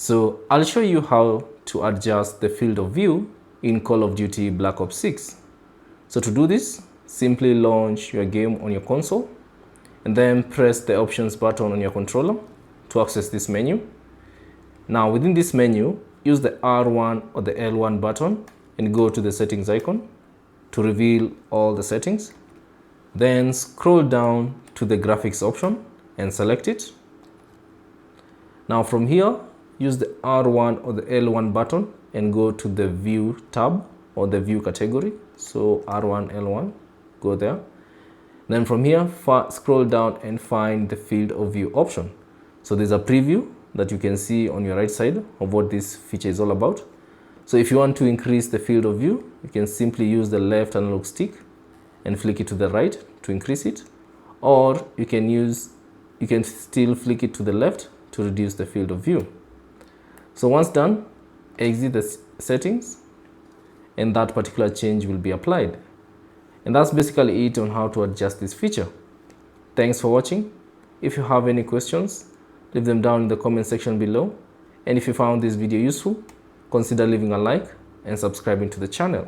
So I'll show you how to adjust the field of view in Call of Duty Black Ops 6. So to do this, simply launch your game on your console and then press the options button on your controller to access this menu. Now within this menu, use the R1 or the L1 button and go to the settings icon to reveal all the settings. Then scroll down to the graphics option and select it. Now from here, use the R1 or the L1 button and go to the view tab or the view category. So R1, L1, go there. Then from here, scroll down and find the field of view option. So there's a preview that you can see on your right side of what this feature is all about. So if you want to increase the field of view, you can simply use the left analog stick and flick it to the right to increase it. Or you can still flick it to the left to reduce the field of view. So once done, exit the settings and that particular change will be applied. And that's basically it on how to adjust this feature. Thanks for watching. If you have any questions, leave them down in the comment section below. And if you found this video useful, consider leaving a like and subscribing to the channel.